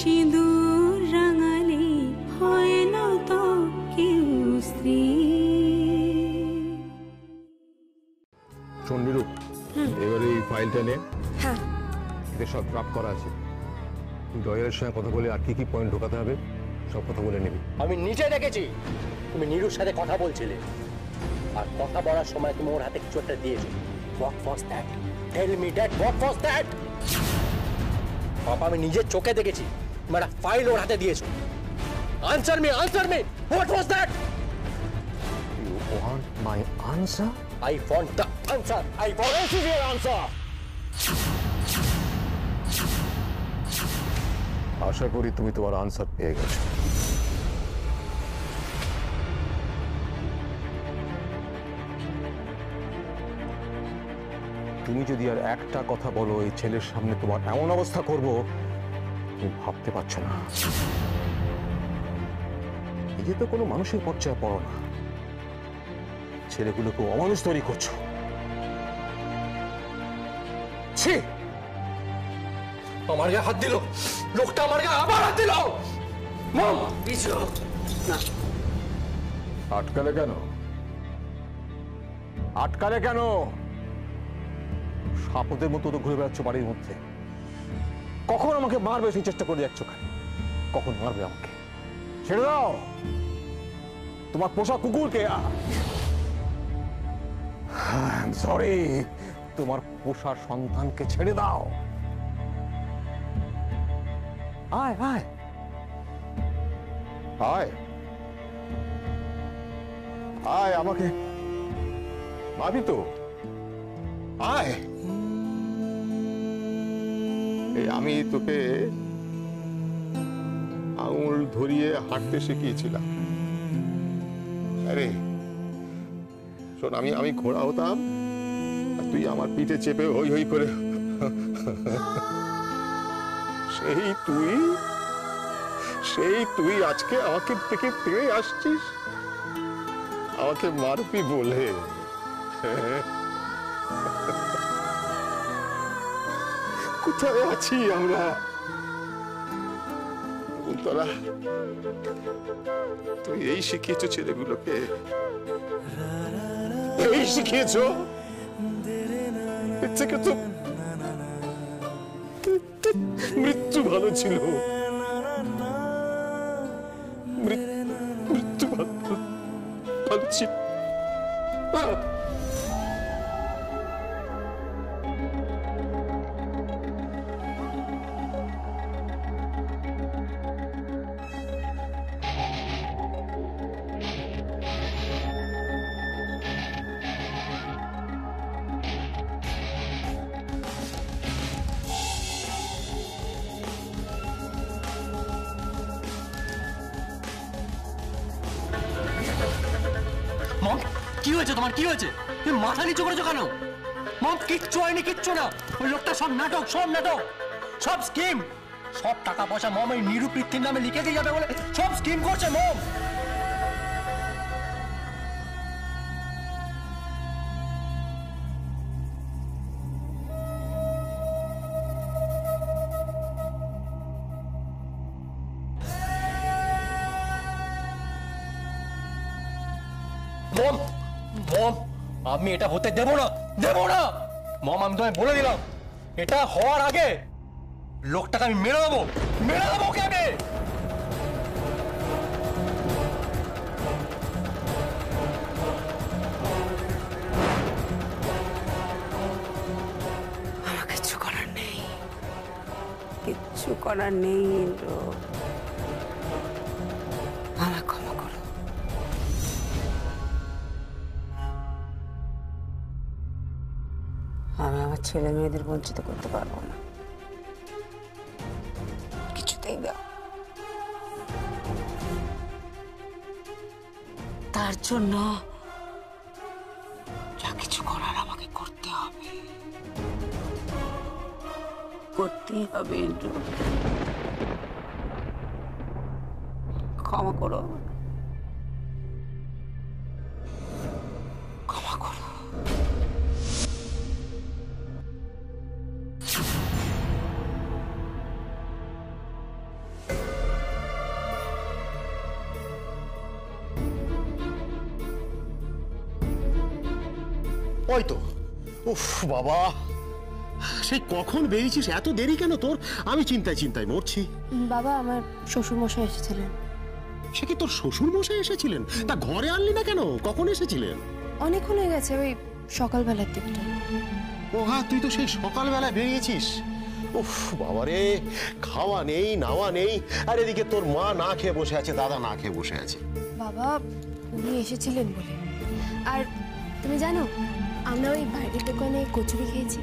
সিঁদুর রাঙালে হয় না তো কেউ স্ত্রী। শোন নিরূপ, এবারে এই ফাইলটা নে। হ্যাঁ, এতে সব ড্রাফট করা আছে। তুই ডয়ারের সঙ্গে কথা বলে আর কি কি পয়েন্ট ঢোকাতে হবে সব কথা বলে নিবি। আমি নিচে দেখেছি তুমি নীরুর সাথে কথা বলছিলে, আর কথা বলার সময় তুমি ওর হাতে কিছু একটা দিয়েছো। What was that? Tell me that. What was that? বাবা, আমি নিজের চোখে দেখেছি তুমি একটা ফাইল ওর হাতে দিয়েছো। Answer me, answer me. What was that? You want my answer? I want the answer. I want your answer. আশা করি তুমি তোমার আনসার পেয়ে গেছো। তুমি যদি আর একটা কথা বলো এই ছেলের সামনে তোমার এমন অবস্থা করব তুমি ভাবতে পারছো না। নিজে তো কোনো মানুষের পর্যায়ে পড়ো না, ছেলেগুলোকে অমানুষ তৈরি করছো। ছি! আমার গায়ে হাত দিল লোকটা, আমার গায়ে আবার হাত দিল। মম, বিজু না। আটকালে কেন? আটকালে কেন? সাপদের মতো তো ঘুরে বেড়াচ্ছ বাড়ির মধ্যে। কখন আমাকে মারবে সেই চেষ্টা করে যাচ্ছ? কখন মারবে আমাকে? ছেড়ে দাও তোমার পোষা কুকুরকে। সরি, তোমার পোষা সন্তানকে ছেড়ে দাও। আয় আয় আয় আয়, আমাকে মারবি তো? আয়। আমি তোকে আঙুল ধরিয়ে হাঁটতে শিখিয়েছিলাম। আরে শোন, আমি ঘোড়া হতাম আর তুই আমার পিঠে চেপে হই হই করে সেই তুই আজকে আমাকে থেকে ফিরে আসছিস আমাকে মারবি বলে। কোথায় আছি আমরা? তোরা তুই এই শিখিয়েছো ছেলেগুলোকে, এই শিখিয়েছো? এর থেকে তো মৃত্যু ভালো ছিল। মৃত্যু ভালো ছিল। মম, কি হয়েছে তোমার? কি হয়েছে? তুমি মাথা নিচু করেছো কেন? মম, কিচ্ছু হয়নি, কিচ্ছু না। ওই লোকটা সব নাটক, সব স্কিম, সব টাকা পয়সা মম এই নিরুপৃথির নামে লিখে দিয়ে যাবে বলে সব স্কিম করছে মম। মম, মম, আমি এটা হতে দেব না। মম, আমি তোমায় বলে দিলাম, এটা হওয়ার আগে লোকটাকে আমি মেরে দেবো ওকে আমি। আমার কিচ্ছু করার নেই, কিচ্ছু করার নেই ইন্দ্র। আমায় ক্ষমা করো। আমি আমার ছেলে মেয়েদের বঞ্চিত করতে পারবো না, কিছুতেই না। তার জন্য যা কিছু করার আমাকে করতে হবে, করতেই হবে ইন্দ্র। ক্ষমা করো, ক্ষমা করো। ওই তো। উফ বাবা, সেই কখন বেরিয়েছিস? এত দেরি কেন তোর? আমি চিন্তায় চিন্তায় মরছি। বাবা, আমার শ্বশুর মশাই এসেছিলেন। সে কি তোর শ্বশুর মশাই এসেছিলেন? তা ঘরে আনলি না কেন? কখন এসেছিলেন? অনেকক্ষণ হয়ে গেছে, ওই সকালবেলার দিকটা। ও হ্যাঁ, তুই তো সেই সকালবেলা বেরিয়েছিস। উফ বাবারে, খাওয়া নেই, নাওয়া নেই, আর এদিকে তোর মা না খেয়ে বসে আছে, দাদা না খেয়ে বসে আছে। বাবা, উনি এসেছিলেন বলে। আর তুমি জানো, আমরা ওই বাইরের দোকানে কচুরি খেয়েছি।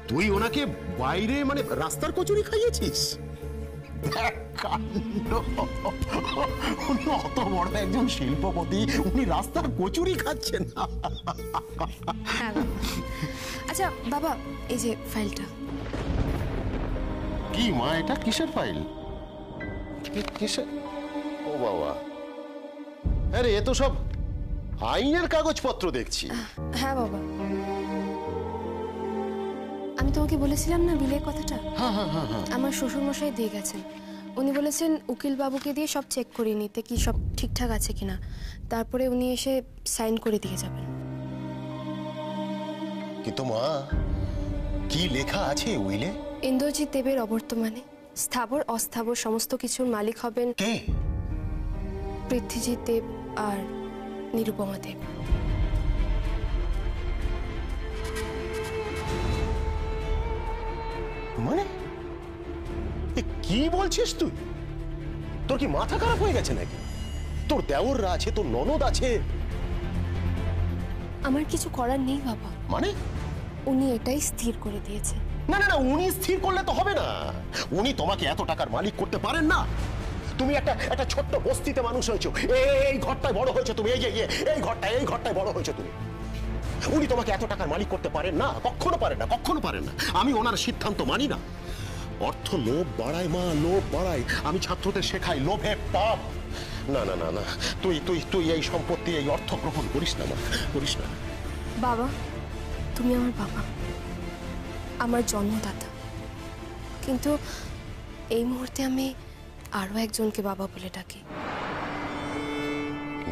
তুই ওনাকে বাইরে মানে রাস্তার কচুরি খাইয়েছিস? উনি অত বড় একজন শিল্পপতি, উনি রাস্তার কচুরি খাচ্ছেন? হ্যাঁ বাবা। আচ্ছা বাবা, এই যে ফাইলটা। কি মা, এটা কিসের ফাইল? কিসের? ও বাবা, আরে এ তো সব আইনের কাগজপত্র দেখছি। হ্যাঁ বাবা, আমি তোমাকে বলেছিলাম না বিলের কথাটা? আমার শ্বশুর মশাই দিয়ে গেছেন। উনি বলেছেন উকিল বাবুকে দিয়ে সব চেক করে নিতে, কি সব ঠিকঠাক আছে কিনা, তারপরে উনি এসে সাইন করে দিয়ে যাবেন। কিন্তু মা, কি লেখা আছে উইলে? ইন্দ্রজিৎ দেবের অবর্তমানে স্থাবর অস্থাবর সমস্ত কিছুর মালিক হবেন কে? পৃথ্বীজিৎ দেব আর নিরুপমা দেব। মানে কি বলছিস তুই? তোর কি মাথা খারাপ হয়ে গেছে নাকি? তোর দেওররা আছে, তোর ননদ আছে। আমার কিছু করার নেই বাবা। মানে? উনি এটাই স্থির করে দিয়েছে। না না না, উনি স্থির করলে তো হবে না। উনি তোমাকে এত টাকার মালিক করতে পারেন না। তুমি একটা ছোট্ট বস্তিতে মানুষ হয়েছো, এই ঘরটায় বড় হয়েছো তুমি, এই ঘরটায় বড় হয়েছো তুমি। উনি তোমাকে এত টাকার মালিক করতে পারেন না, কখনো পারেন না, কখনো পারেন না। আমি ওনার সিদ্ধান্ত মানি না। অর্থ লোভ বাড়ায় মা, লোভ বাড়ায়। আমি ছাত্রদের শেখাই লোভে পাপ। না না না না, তুই এই সম্পত্তি, এই অর্থ গ্রহণ করিস না মা, করিস না। বাবা, তুমি আমার বাবা, আমার জন্মদাতা, কিন্তু এই মুহূর্তে আমি আরো একজনকে বাবা বলে ডাকি।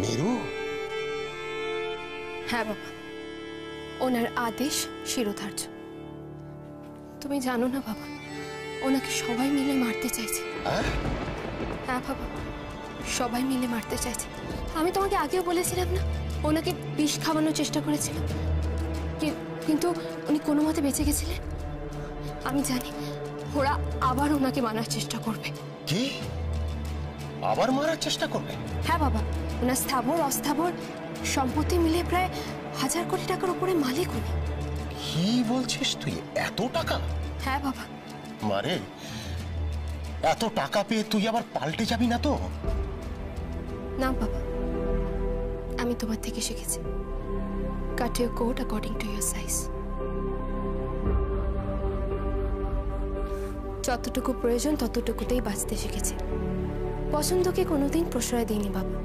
নিরু? হ্যাঁ বাবা, ওনার আদেশ শিরোধার্য। তুমি জানো না বাবা, ওনাকে সবাই মিলে মারতে চাইছে। হ্যাঁ বাবা, সবাই মিলে মারতে চাইছে। আমি তোমাকে আগেও বলেছিলাম না, ওনাকে বিষ খাওয়ানোর চেষ্টা করেছিলাম, কিন্তু উনি কোনো মতে বেঁচে গেছিলেন। আমি জানি ওরা আবার ওনাকে মারার চেষ্টা করবে। কি? আবার মারার চেষ্টা করবে? হ্যাঁ বাবা, ওনার স্থাবর অস্থাবর সম্পত্তি মিলে প্রায় 1000 কোটি টাকার উপরে মালিক উনি। কি বলছিস তুই? এত টাকা? হ্যাঁ বাবা। মারে, এত টাকা পেয়ে তুই আবার পাল্টে যাবি না তো? না বাবা, আমি তোমার থেকে শিখেছি, cut your coat according to your size. যতটুকু প্রয়োজন ততটুকুতেই বাঁচতে শিখেছি। পছন্দকে কোনোদিন প্রশ্রয় দিইনি বাবা।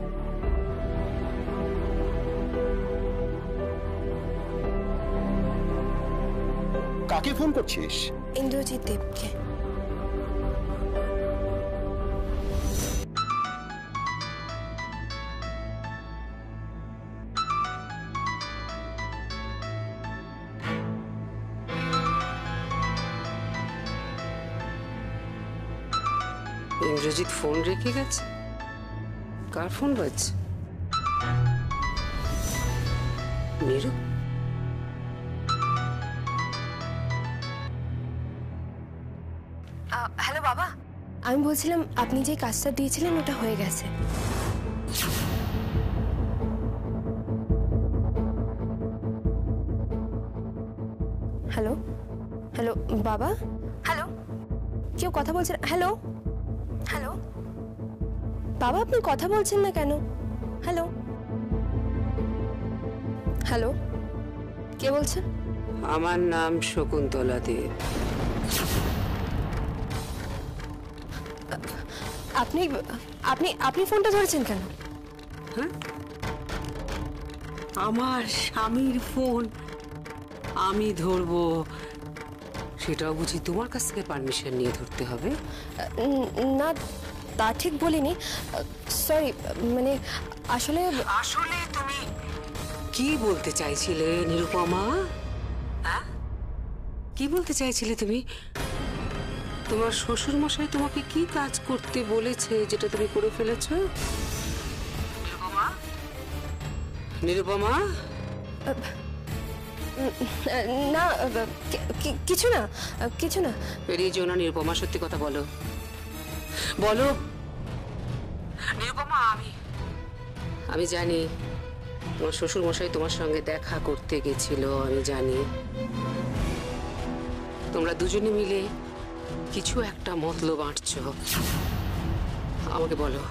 কাকে ফোন করছিস? ইন্দ্রজিৎ দেবকে। ইন্দ্রজিৎ ফোন রেখে গেছে? কার ফোন বাজছে? নিরু? হ্যালো বাবা, আমি বলছিলাম আপনি যে কাজটা দিয়েছিলেন ওটা হয়ে গেছে। হ্যালো হ্যালো বাবা, হ্যালো, কেউ কথা বলছেন? হ্যালো হ্যালো বাবা, আপনি কথা বলছেন না কেন? হ্যালো হ্যালো, কে বলছেন? আমার নাম শকুন্তলা দেব। আপনি আপনি আপনি ফোনটা ধরেছেন কেন? হ্যাঁ, আমার স্বামীর ফোন আমি ধরবো, সেটাও বুঝি তোমার কাছ থেকে পারমিশন নিয়ে ধরতে হবে? না, তা ঠিক বলিনি। সরি, মানে আসলে আসলে তুমি কি বলতে চাইছিলে নিরুপমা? হ্যাঁ, কি বলতে চাইছিলে তুমি? তোমার শ্বশুর মশাই তোমাকে কি কাজ করতে বলেছে যেটা তুমি করে ফেলেছো? নিরুপমা, নিরুপমা, না, কিছু না, কিছু না। বেরিয়ে যেও না নিরুপমা, সত্যি কথা বলো, বলো নিরুপমা। আমি জানি তোমার শ্বশুর মশাই তোমার সঙ্গে দেখা করতে গেছিল, আমি জানি। তোমরা দুজনে মিলে কিছু একটা মতলব আঁটছো। আমাকে বলো,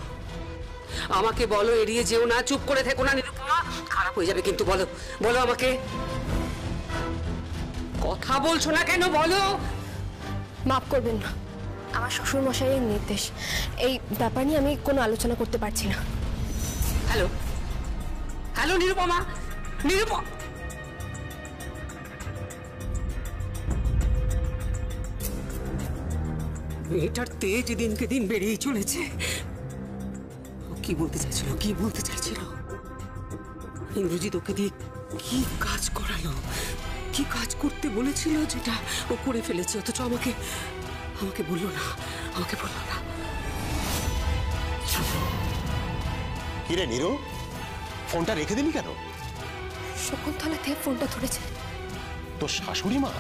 আমাকে বলো, এড়িয়ে যেও না, চুপ করে থেকো না নিরুপমা, খারাপ হয়ে যাবে কিন্তু। বলো, বলো আমাকে। কথা বলছো না কেন, বলো। মাফ করবেন না, আমার শ্বশুর মশাইয়ের নির্দেশ। এই ব্যাপার নিয়ে আমি কোনো আলোচনা করতে পারছি না। Hello, hello Nirupama, Nirupama. মেয়েটার তেজ দিনকে দিন বেড়েই চলেছে। ও কি বলতে চাইছিল, কি বলতে চাইছিল? ইন্দ্রজিৎ ওকে দিয়ে কি কাজ করালো, কি কাজ করতে বলেছিল যেটা ও করে ফেলেছে, অথচ আমাকে আমাকে বললো না, আমাকে বললো না। কিরে নিরু, ফোনটা রেখে দিলি কেন? শকুন্তলা দেব ফোনটা ধরেছে। তোর শাশুড়ি মা?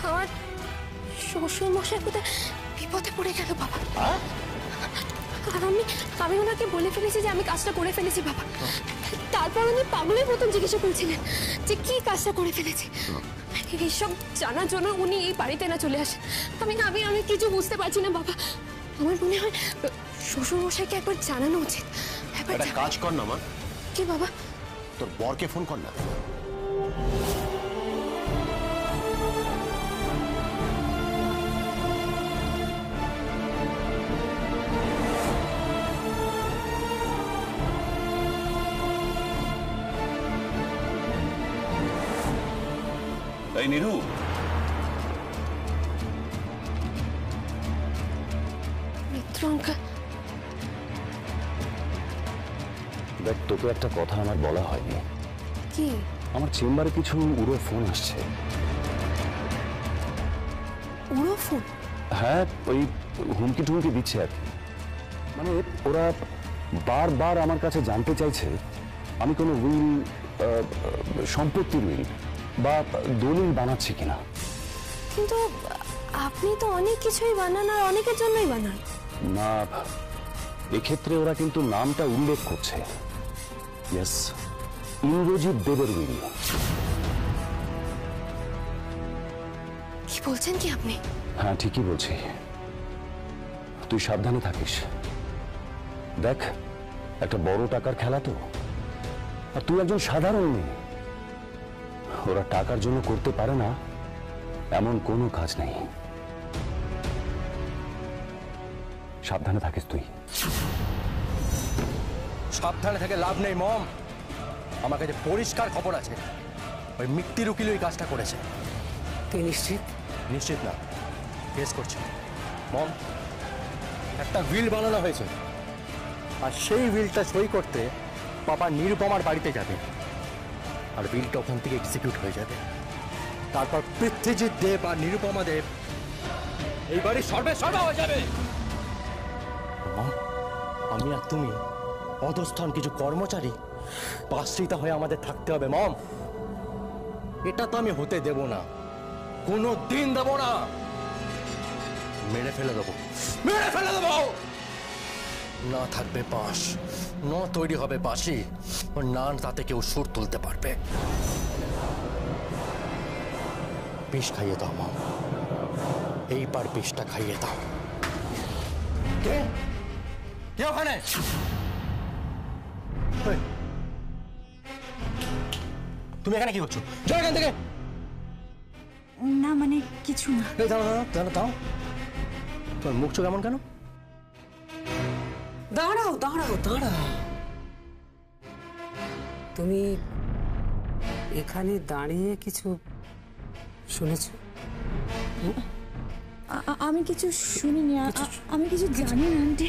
আমার শ্বশুর মশাই কোথায় বিপদে পড়ে গেল বাবা। আর আমি ওনাকে বলে ফেলেছি যে আমি কাজটা করে ফেলেছি বাবা। তারপর উনি পাগলের মতন জিজ্ঞাসা করছিলেন যে কি কাজটা করে ফেলেছি। এইসব জানার জন্য উনি এই বাড়িতে না চলে আসেন। আমি কিছু বুঝতে পারছি না বাবা। আমার মনে হয় শ্বশুর মশাইকে একবার জানানো উচিত। একটা কাজ কর না মা। কি বাবা? তোর বরকে ফোন কর না। এই নিরু, মিত্র অঙ্কা, দেখ তোকে একটা কথা আমার বলা হয়নি। কি? আমার চেম্বারে কিছু উড়ো ফোন আসছে। উড়ো ফোন? হ্যাঁ, ওই হুমকি টুমকি দিচ্ছে আর কি। মানে ওরা বারবার আমার কাছে জানতে চাইছে আমি কোনো উইল, সম্পত্তির উইল বা দলিল বানাচ্ছি কিনা। কিন্তু আপনি তো অনেক কিছুই বানান, আর অনেকের জন্যই বানান। না, এক্ষেত্রে ওরা কিন্তু নামটা উল্লেখ করছে। ইয়েস, ইন্দ্রজিৎ দেবের উইল। কি বলছেন কি আপনি? হ্যাঁ, ঠিকই বলছি। তুই সাবধানে থাকিস। দেখ, একটা বড় টাকার খেলা তো, আর তুই একজন সাধারণ মেয়ে। ওরা টাকার জন্য করতে পারে না এমন কোনো কাজ নেই। সাবধানে থাকিস তুই। সাবধানে থেকে লাভ নেই মম। আমার কাছে পরিষ্কার খবর আছে, ওই মিত্তির উকিল ওই কাজটা করেছে। তুই নিশ্চিত? নিশ্চিত না, কেস করছে মম। একটা উইল বানানো হয়েছে, আর সেই উইলটা সই করতে পাপা নিরুপমার বাড়িতে যাবে, আর উইলটা ওখান থেকে এক্সিকিউট হয়ে যাবে। তারপর পৃথ্বীজিৎ দেব আর নিরুপমা দেব এই বাড়ির সর্বে হয়ে যাবে। মম, আমি আর তুমি অধস্থান কিছু কর্মচারী পাশ্রিতা হয়ে আমাদের থাকতে হবে মম। এটা তো আমি হতে দেব না, কোনো দিন দেব না। মেরে ফেলে দেবো, মেরে ফেলে দেবো। না থাকবে বাঁশ, না তৈরি হবে বাঁশি, না তাতে কেউ সুর তুলতে পারবে। বিষ খাইয়ে দাও মম, এইবার বিষটা খাইয়ে দাও। কে কে ওখানে? তুমি এখানে কি করছো? যাও এখান থেকে। না মানে কিছু না। দাও। তোর মুখ চোখ এমন কেন? দাঁড়াও দাঁড়াও দাঁড়াও, তুমি এখানে দাঁড়িয়ে কিছু শুনেছ? আমি কিছু শুনিনি, আমি কিছু জানি না আন্টি।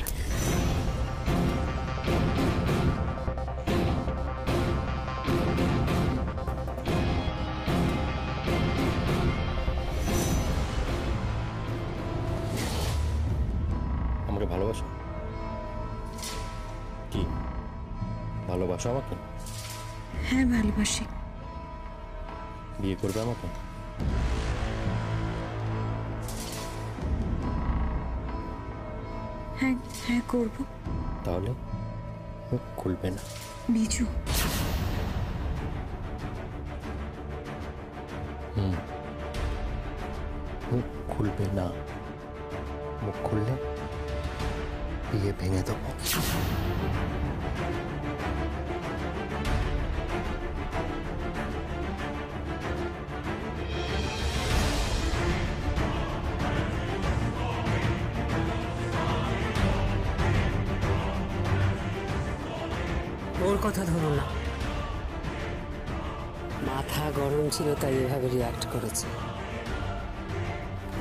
ভালোবাসো আমাকে? হ্যাঁ ভালোবাসি। বিয়ে করবে আমাকে? হ্যাঁ হ্যাঁ করব। তাহলে মুখ খুলবে না। বিজু, মুখ খুলবে না। মুখ খুললে বিয়ে ভেঙে দেবো। ওর কথা ধরো না, মাথা গরম ছিল তাই এভাবে রিয়াক্ট করেছে।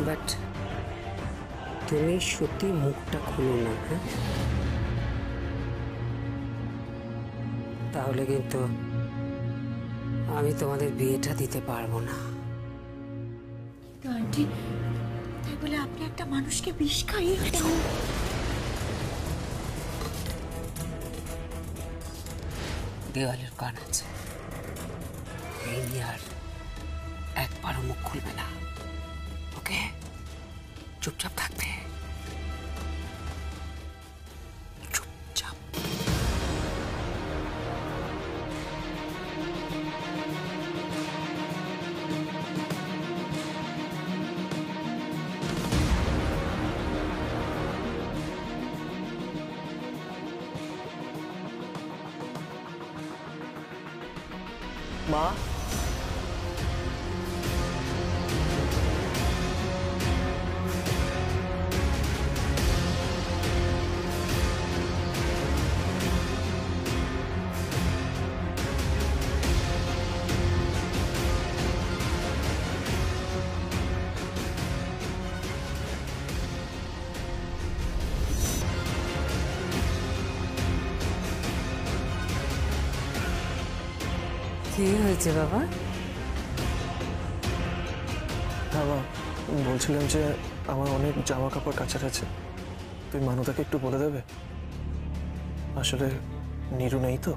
বাট তুমি সত্যি মুখটা খুলো না, হ্যাঁ? তাহলে কিন্তু আমি তোমাদের বিয়েটা দিতে পারবো না। তো আন্টি, তাই বলে আপনি একটা মানুষকে বিষ খাইয়ে দেওয়ালের কান আছে, এই নিয়ে আর একবারও মুখ খুলবে না, ওকে? চুপচাপ থাকবে, চুপচাপ। মা, কি হয়েছে বাবা? হ্যাঁ মা, বলছিলাম যে আমার অনেক জামা কাপড় কাচার আছে, তুই মানুটাকে একটু বলে দেবে। আসলে নিরু নেই তো।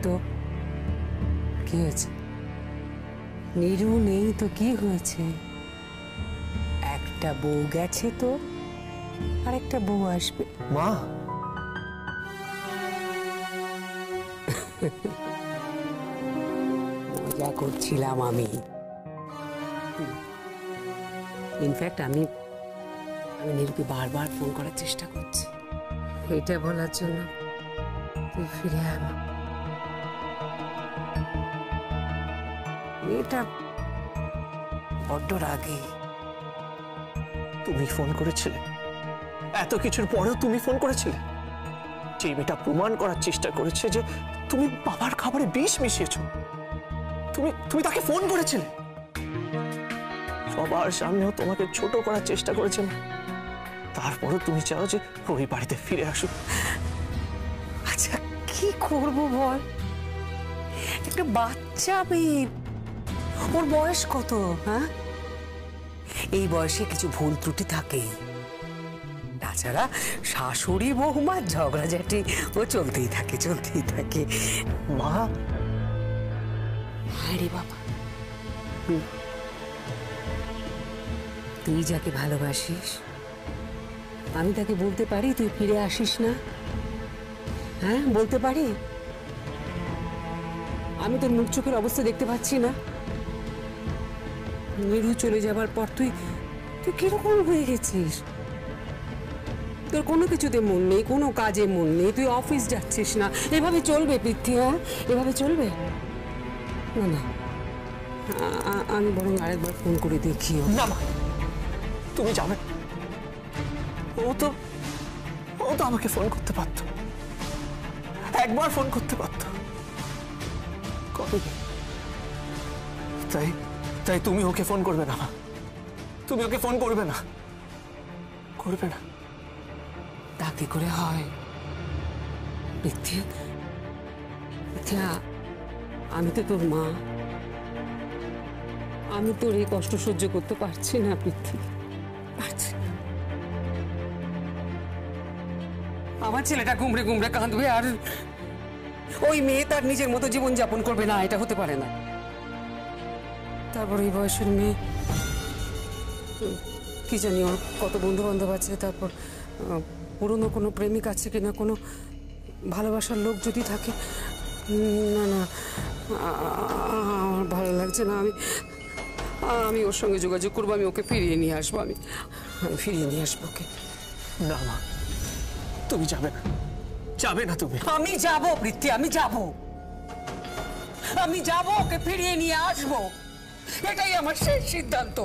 তো কি হয়েছে? নিরু নেই তো কি হয়েছে? একটা বউ গেছে তো, আর একটা বউ আসবে। মা, মজা করছিলাম আমি। ইনফ্যাক্ট আমি নিরুকে বারবার ফোন করার চেষ্টা করছি, এটা বলার জন্য তুই ফিরে আয় মা। এটা বড্ড রাগে। তুমি ফোন করেছিলে? এত কিছুর পরেও তুমি ফোন করেছিলে? যে মেয়েটা প্রমাণ করার চেষ্টা করেছে যে তুমি বাবার খাবারে বিষ মিশিয়েছো, তুমি তাকে ফোন করেছিলে? সবার সামনেও তোমাকে ছোট করার চেষ্টা করেছে, তারপরও তুমি চাও যে ওই বাড়িতে ফিরে আসুক। আচ্ছা কি করবো বল? একটা বাচ্চা মেয়ে, ওর বয়স কত? হ্যাঁ, এই বয়সে কিছু ভুল ত্রুটি থাকে। তাছাড়া শাশুড়ি বৌমার ঝগড়াঝাটি ও চলতেই থাকে। মা, আরে বাবা, তুই যাকে ভালোবাসিস আমি তাকে বলতে পারি তুই ফিরে আসিস না? হ্যাঁ বলতে পারি? আমি তোর মুখ চোখের অবস্থা দেখতে পাচ্ছি না? নিরু চলে যাবার পর তুই কিরকম হয়ে গেছিস? তোর কোনো কিছুতে মন নেই, কোনো কাজে মন নেই, তুই অফিস যাচ্ছিস না। এভাবে চলবে পৃথ্বী? হ্যাঁ এভাবে চলবে না। না, আমি বরং আরেকবার ফোন করে দেখি। না মা, তুমি যাবে। ও তো আমাকে ফোন করতে পারতো, একবার ফোন করতে পারতো। তাই তুমি ওকে ফোন করবে না মা, তুমি ওকে ফোন করবে না। তাতে করে হয় পৃথ্বী? আমি তো তোর মা, আমি তোর এই কষ্ট সহ্য করতে পারছি না পৃথ্বী, পারছি না। আমার ছেলেটা গুমড়ে গুমড়ে কাঁদবে আর ওই মেয়ে তার নিজের মতো জীবন যাপন করবে না, এটা হতে পারে না। তারপর এই বয়সের মেয়ে, কি জানি ওর কত বন্ধু বান্ধব আছে, তারপর পুরনো কোনো প্রেমিক আছে কিনা, কোনো ভালোবাসার লোক যদি থাকে। না না, আমার ভালো লাগছে না। আমি ওর সঙ্গে যোগাযোগ করবো, আমি ওকে ফিরিয়ে নিয়ে আসবো। আমি ফিরিয়ে নিয়ে আসবো ওকে। না মা, তুমি যাবে না, যাবে না তুমি। আমি যাবো পৃথ্বী, আমি যাবো, ওকে ফিরিয়ে নিয়ে আসবো। এটাই আমার শেষ সিদ্ধান্ত।